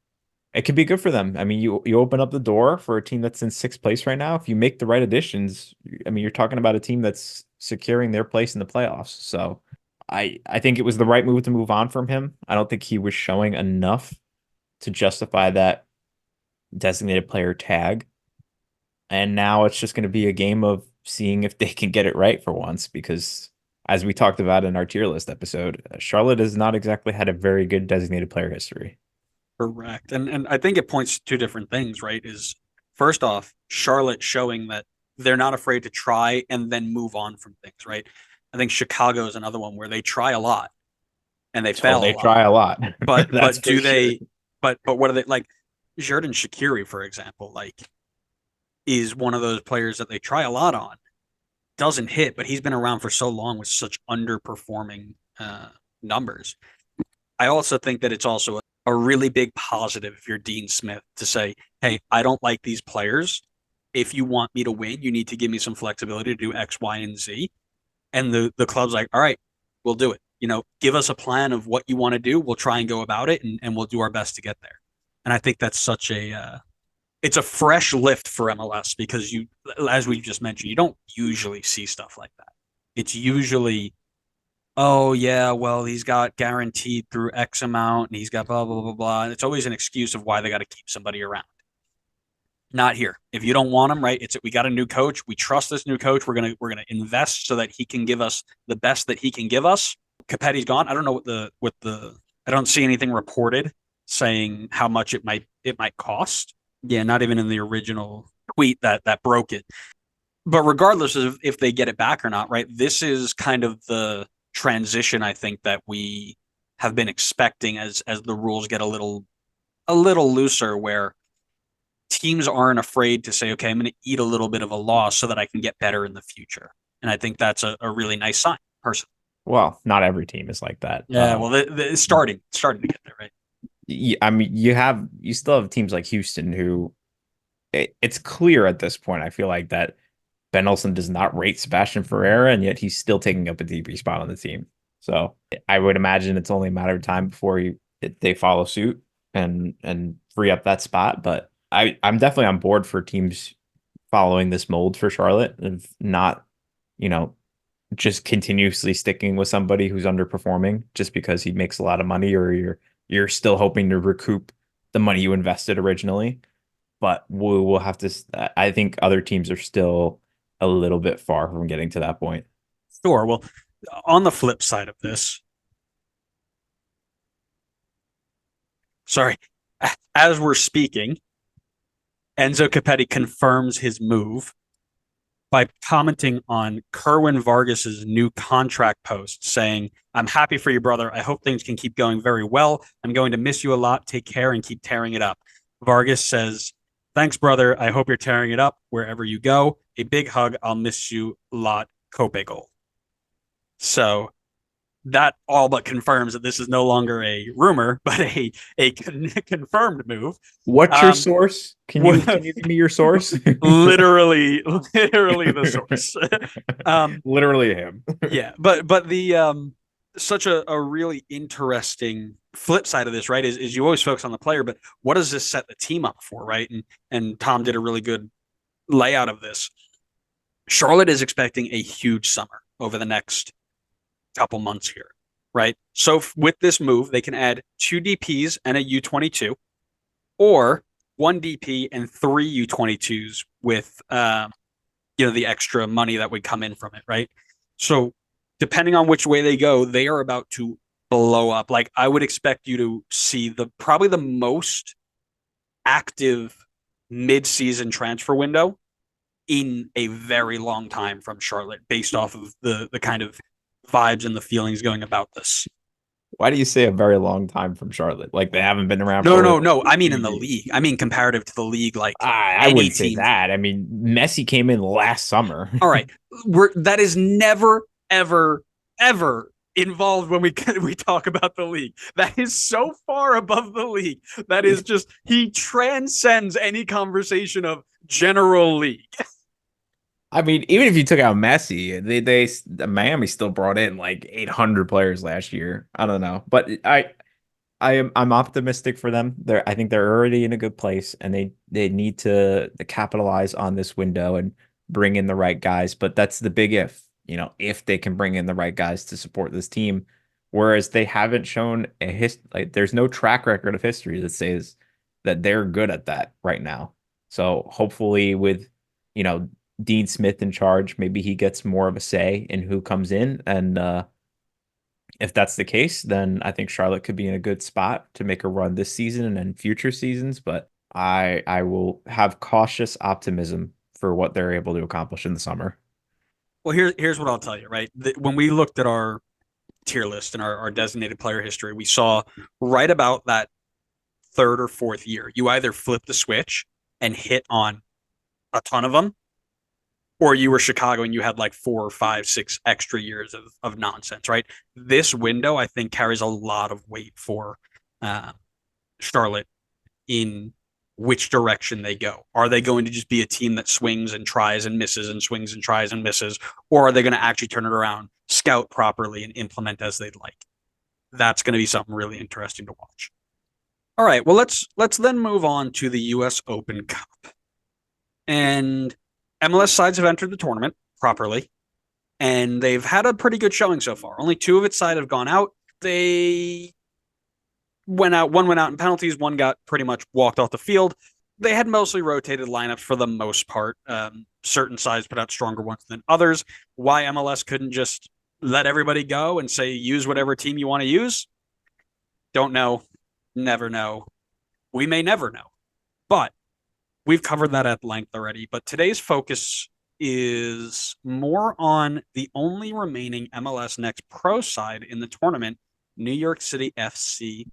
it could be good for them. I mean, you open up the door for a team that's in sixth place right now. If you make the right additions, I mean, you're talking about a team that's securing their place in the playoffs. So I think it was the right move to move on from him. I don't think he was showing enough to justify that designated player tag. And now it's just going to be a game of seeing if they can get it right for once, because as we talked about in our tier list episode, Charlotte has not exactly had a very good designated player history. Correct. And I think it points to 2 different things, right? Is first off, Charlotte showing that they're not afraid to try and then move on from things, right? I think Chicago is another one where they try a lot and they fail They a lot. try a lot. But That's do for they sure. but what are they like? Xherdan Shaqiri, for example, like is one of those players that they try a lot on. Doesn't hit, but he's been around for so long with such underperforming numbers. I also think that it's also a really big positive if you're Dean Smith to say, hey, I don't like these players. If you want me to win, you need to give me some flexibility to do X, Y, and Z. And the club's like, all right, we'll do it. You know, give us a plan of what you want to do. We'll try and go about it, and we'll do our best to get there. And I think that's such it's a fresh lift for MLS because you, as we just mentioned, you don't usually see stuff like that. It's usually, oh yeah, well he's got guaranteed through X amount and he's got blah blah blah blah. And it's always an excuse of why they got to keep somebody around. Not here. If you don't want him, right? We got a new coach. We trust this new coach. We're gonna invest so that he can give us the best that he can give us. Capetti's gone. I don't know what the I don't see anything reported saying how much it might cost. Yeah, not even in the original tweet that broke it. But regardless of if they get it back or not, right? This is kind of the transition I think that we have been expecting as the rules get a little looser, where teams aren't afraid to say, okay, I'm going to eat a little bit of a loss so that I can get better in the future. And I think that's a really nice sign, personally. Well, not every team is like that. Yeah, well, it's starting to get there, right? I mean, you still have teams like Houston who it's clear at this point. I feel like that Ben Olsen does not rate Sebastian Ferreira, and yet he's still taking up a DP spot on the team. So I would imagine it's only a matter of time before they follow suit and free up that spot. But I'm definitely on board for teams following this mold for Charlotte of not, you know, just continuously sticking with somebody who's underperforming just because he makes a lot of money, or you're still hoping to recoup the money you invested originally. But we'll have to. I think other teams are still a little bit far from getting to that point. Sure. Well, on the flip side of this, sorry, as we're speaking, Enzo Copetti confirms his move by commenting on Kerwin Vargas's new contract post, saying, I'm happy for you, brother. I hope things can keep going very well. I'm going to miss you a lot. Take care and keep tearing it up. Vargas says, thanks, brother. I hope you're tearing it up wherever you go. A big hug. I'll miss you a lot. Cope goal. So that all but confirms that this is no longer a rumor, but a confirmed move. What's your source? Can you give me your source? literally the source. Literally him. Yeah, but the such a really interesting flip side of this, right? Is you always focus on the player, but what does this set the team up for, right? And Tom did a really good layout of this. Charlotte is expecting a huge summer over the next couple months here, right? So with this move, they can add 2 DPs and a U22, or 1 DP and 3 U22s with the extra money that would come in from it, right? So depending on which way they go, they are about to blow up. Like, I would expect you to see probably the most active mid-season transfer window in a very long time from Charlotte, based off of the kind of vibes and the feelings going about this. Why do you say a very long time from Charlotte? Like, they haven't been around? No. I mean, in the league. I mean, comparative to the league, like I wouldn't say that. I mean, Messi came in last summer. All right, that is never, ever, ever involved when we talk about the league. That is so far above the league. That is just, he transcends any conversation of general league. I mean, even if you took out Messi, Miami still brought in like 800 players last year. I don't know, but I'm optimistic for them. I think they're already in a good place, and they need to capitalize on this window and bring in the right guys. But that's the big if they can bring in the right guys to support this team, whereas they haven't shown there's no track record of history that says that they're good at that right now. So hopefully with Dean Smith in charge, maybe he gets more of a say in who comes in. And if that's the case, then I think Charlotte could be in a good spot to make a run this season and in future seasons. But I will have cautious optimism for what they're able to accomplish in the summer. Well, here's what I'll tell you, right? When we looked at our tier list and our designated player history, we saw right about that 3rd or 4th year, you either flip the switch and hit on a ton of them, or you were Chicago and you had like 4 or 5, 6 extra years of nonsense, right? This window, I think, carries a lot of weight for Charlotte in which direction they go. Are they going to just be a team that swings and tries and misses and swings and tries and misses? Or are they going to actually turn it around, scout properly, and implement as they'd like? That's going to be something really interesting to watch. All right, well, let's then move on to the US Open Cup. And MLS sides have entered the tournament properly, and they've had a pretty good showing so far. Only 2 of its side have gone out. They went out. One went out in penalties. One got pretty much walked off the field. They had mostly rotated lineups for the most part. Certain sides put out stronger ones than others. Why MLS couldn't just let everybody go and say, use whatever team you want to use? Don't know. Never know. We may never know. But we've covered that at length already. But today's focus is more on the only remaining MLS Next Pro side in the tournament, New York City FC2.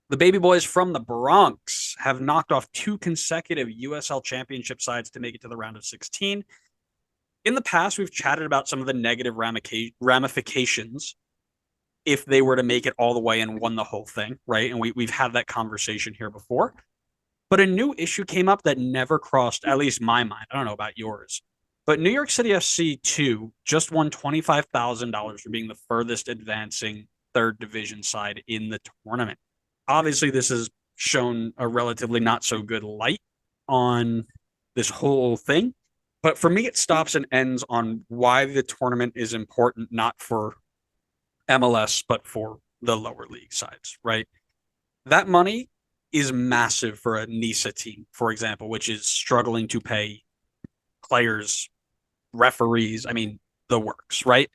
The baby boys from the Bronx have knocked off 2 consecutive USL championship sides to make it to the round of 16. In the past, we've chatted about some of the negative ramifications if they were to make it all the way and won the whole thing, right? And we've had that conversation here before. But a new issue came up that never crossed, at least my mind. I don't know about yours. But New York City FC2 just won $25,000 for being the furthest advancing 3rd division side in the tournament. Obviously, this has shown a relatively not so good light on this whole thing. But for me, it stops and ends on why the tournament is important, not for MLS, but for the lower league sides, right? That money is massive for a NISA team, for example, which is struggling to pay players, referees, the works, right?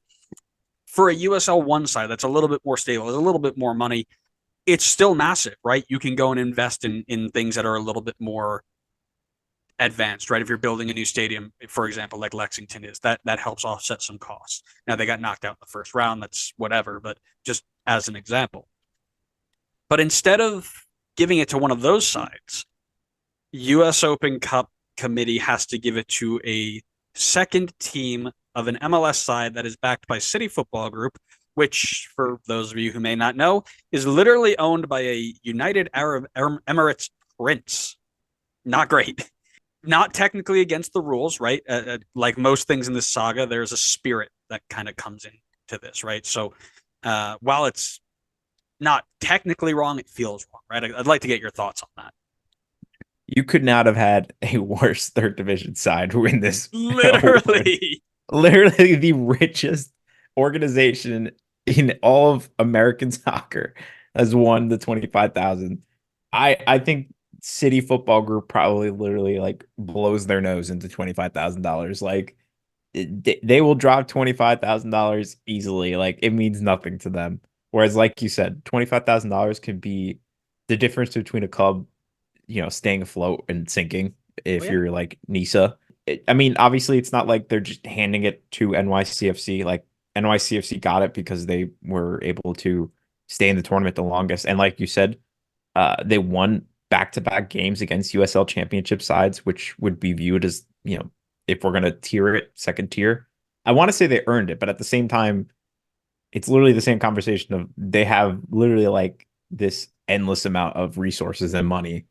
For a USL 1 side that's a little bit more stable, there's a little bit more money, it's still massive, right? You can go and invest in things that are a little bit more advanced, right? If you're building a new stadium, for example, like Lexington is, that helps offset some costs. Now, they got knocked out in the first round, that's whatever, but just as an example. But instead of giving it to one of those sides, US Open Cup committee has to give it to a second team of an MLS side that is backed by City Football Group, which, for those of you who may not know, is literally owned by a United Arab Emirates prince. Not great. Not technically against the rules, right? Like most things in this saga, there's a spirit that kind of comes into this, right? So while it's not technically wrong, it feels wrong, right? I'd like to get your thoughts on that. You could not have had a worse third division side win this. Literally. Literally the richest organization in all of American soccer has won the 25,000. I think City Football Group probably literally like blows their nose into $25,000. Like they will drop $25,000 easily. Like it means nothing to them. Whereas, like you said, $25,000 can be the difference between a club, staying afloat and sinking if you're like Nisa. I mean, obviously, it's not like they're just handing it to NYCFC. Like NYCFC got it because they were able to stay in the tournament the longest. And like you said, they won back-to-back games against USL Championship sides, which would be viewed as, if we're going to tier it, second tier. I want to say they earned it, but at the same time, it's literally the same conversation of they have literally like this endless amount of resources and money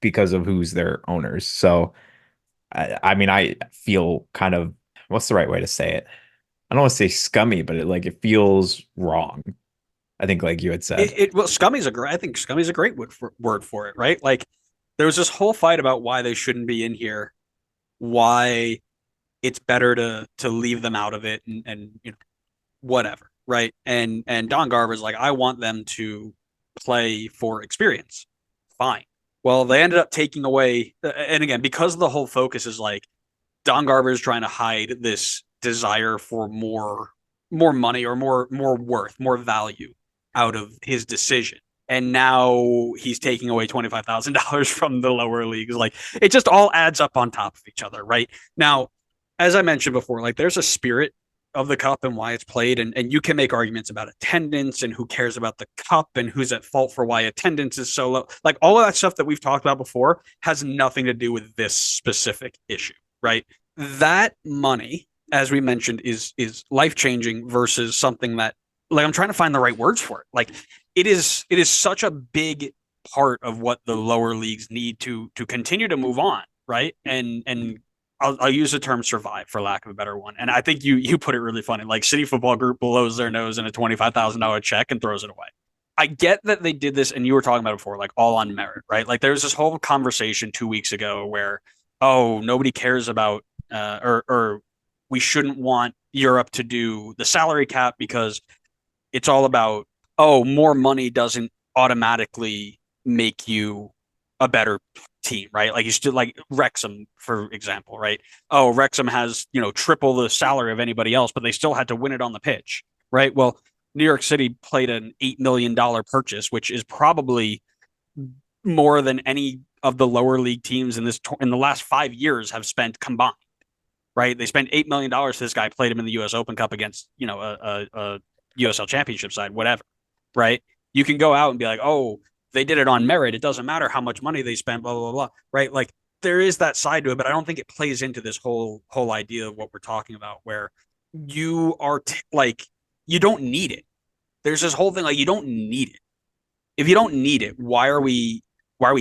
because of who's their owners. So, I mean, I feel kind of, what's the right way to say it? I don't want to say scummy, but it feels wrong. I think, like you had said, well, scummy's I think scummy's a great word for it, right? Like there was this whole fight about why they shouldn't be in here, why it's better to leave them out of it, and whatever, right? And Don Garber's like, I want them to play for experience. Fine. Well, they ended up taking away, and again, because the whole focus is like Don Garber is trying to hide this desire for more money or more worth, more value out of his decision. And now he's taking away $25,000 from the lower leagues. Like it just all adds up on top of each other, right? Now, as I mentioned before, like there's a spirit of the cup and why it's played, and you can make arguments about attendance and who cares about the cup and who's at fault for why attendance is so low. Like all of that stuff that we've talked about before has nothing to do with this specific issue, right? That money, as we mentioned, is life-changing versus something that, like, I'm trying to find the right words for it. Like it is such a big part of what the lower leagues need to continue to move on, right? And I'll use the term survive for lack of a better one. And I think you put it really funny. Like City Football Group blows their nose in a $25,000 check and throws it away. I get that they did this, and you were talking about it before, like all on merit, right? Like there was this whole conversation 2 weeks ago where, oh, nobody cares about, or we shouldn't want Europe to do the salary cap because it's all about, oh, more money doesn't automatically make you a better team, right? Like you still like Wrexham, for example, right? Oh, Wrexham has, triple the salary of anybody else, but they still had to win it on the pitch, right? Well, New York City played an $8 million purchase, which is probably more than any of the lower league teams in the last 5 years have spent combined, right? They spent $8 million to this guy, played him in the US Open Cup against, a USL Championship side, whatever, right? You can go out and be like, oh, they did it on merit. It doesn't matter how much money they spent, blah, blah, blah, right? Like there is that side to it, but I don't think it plays into this whole idea of what we're talking about, where you are you don't need it. There's this whole thing like you don't need it. If you don't need it, why are we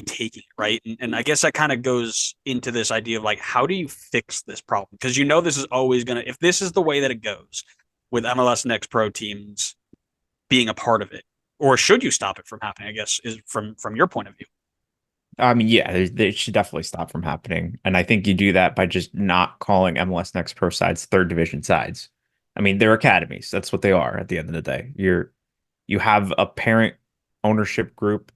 taking it, right? And I guess that kind of goes into this idea of like, how do you fix this problem? Because this is always gonna, if this is the way that it goes with MLS Next Pro teams being a part of it, or should you stop it from happening? I guess is from your point of view. I mean, yeah, they should definitely stop from happening. And I think you do that by just not calling MLS Next Pro sides third division sides. I mean, they're academies. That's what they are at the end of the day. You have a parent ownership group,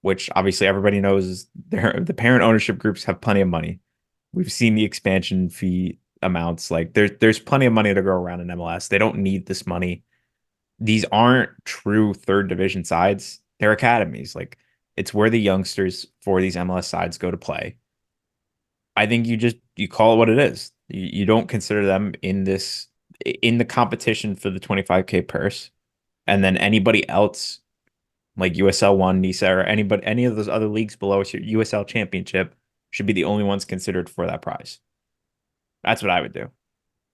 which obviously everybody knows the parent ownership groups have plenty of money. We've seen the expansion fee amounts. Like there's plenty of money to go around in MLS. They don't need this money. These aren't true third division sides. They're academies. Like it's where the youngsters for these MLS sides go to play. I think you call it what it is. You don't consider them in the competition for the 25K purse. And then anybody else like USL 1, NISA, or any of those other leagues below USL Championship should be the only ones considered for that prize. That's what I would do.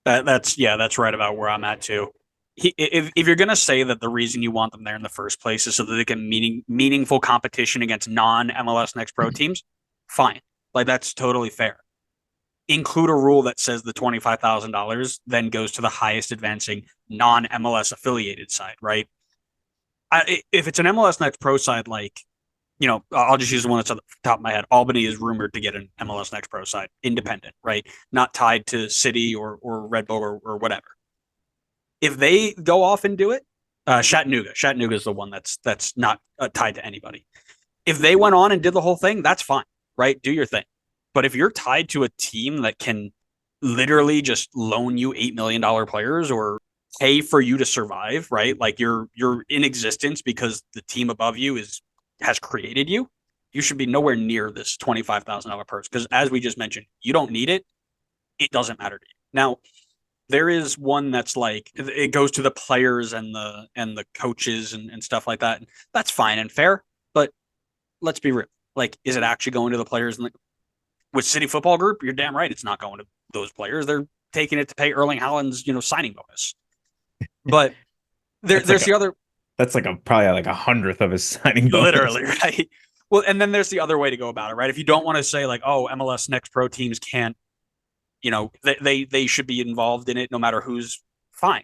That's right about where I'm at too. if you're gonna say that the reason you want them there in the first place is so that they can meaningful competition against non-MLS Next Pro teams, fine. Like that's totally fair. Include a rule that says the $25,000 then goes to the highest advancing non-MLS affiliated side, right? If it's an MLS Next Pro side, like, I'll just use the one that's on the top of my head. Albany is rumored to get an MLS Next Pro side, independent, right? Not tied to City or Red Bull or whatever. If they go off and do it, Chattanooga is the one that's not tied to anybody. If they went on and did the whole thing, that's fine, right? Do your thing. But if you're tied to a team that can literally just loan you $8 million players or pay for you to survive, right? Like you're in existence because the team above you has created you. You should be nowhere near this $25,000 purse because, as we just mentioned, you don't need it. It doesn't matter to you. Now, there is one that's like it goes to the players and the coaches and stuff like that. And that's fine and fair, but let's be real. Like, is it actually going to the players? And with City Football Group, you're damn right it's not going to those players. They're taking it to pay Erling Haaland's signing bonus. But there's the other. That's probably like 100th of his signing bonus. Literally, right? Well, and then there's the other way to go about it, right? If you don't want to say like, oh, MLS Next Pro teams can't, they should be involved in it no matter who's fine.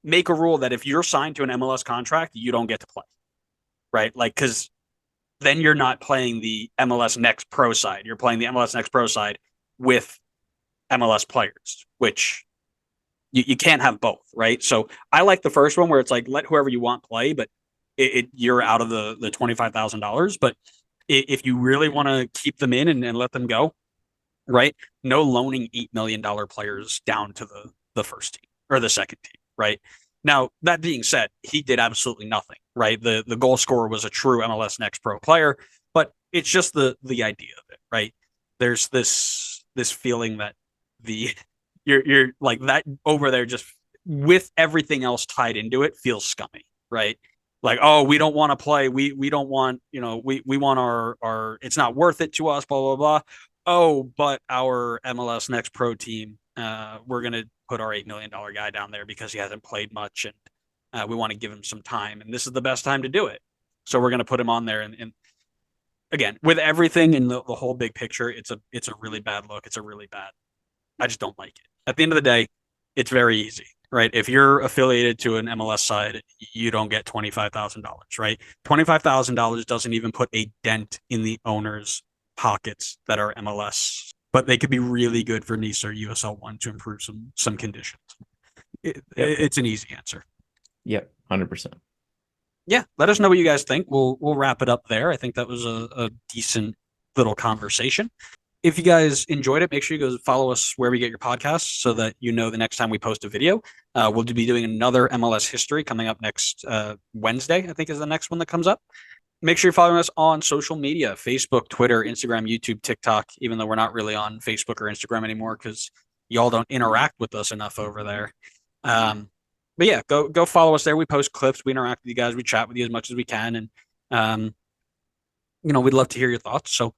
Make a rule that if you're signed to an MLS contract, you don't get to play, right? Like, because then you're not playing the MLS Next Pro side. You're playing the MLS Next Pro side with MLS players, which you can't have both, right? So I like the first one where it's like, let whoever you want play, but you're out of the $25,000. But if you really want to keep them in and let them go, right? No loaning $8 million players down to the first team or the second team, right? Now, that being said, he did absolutely nothing, right? The goal scorer was a true MLS Next Pro player, but it's just the idea of it, right? There's this feeling that you're like that over there just with everything else tied into it feels scummy, right? Like, oh, we don't want to play. We don't want, we want our it's not worth it to us, blah, blah, blah. Oh, but our MLS Next Pro team, we're going to put our $8 million guy down there because he hasn't played much and we want to give him some time. And this is the best time to do it. So we're going to put him on there. And again, with everything in the whole big picture, it's a really bad look. It's a really bad. I just don't like it. At the end of the day, it's very easy, right? If you're affiliated to an MLS side, you don't get $25,000, right? $25,000 doesn't even put a dent in the owner's pockets that are MLS, but they could be really good for Nice or USL1 to improve some conditions. It's an easy answer. Yep, 100%. Yeah, let us know what you guys think. We'll wrap it up there. I think that was a decent little conversation. If you guys enjoyed it, make sure you go follow us wherever you get your podcasts so that you know the next time we post a video. We'll be doing another MLS history coming up next Wednesday, I think is the next one that comes up. Make sure you're following us on social media, Facebook, Twitter, Instagram, YouTube, TikTok, even though we're not really on Facebook or Instagram anymore because y'all don't interact with us enough over there. But yeah, go follow us there. We post clips. We interact with you guys. We chat with you as much as we can. And, we'd love to hear your thoughts. So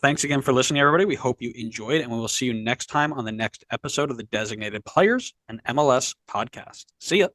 thanks again for listening, everybody. We hope you enjoyed, and we will see you next time on the next episode of the Designated Players and MLS podcast. See ya.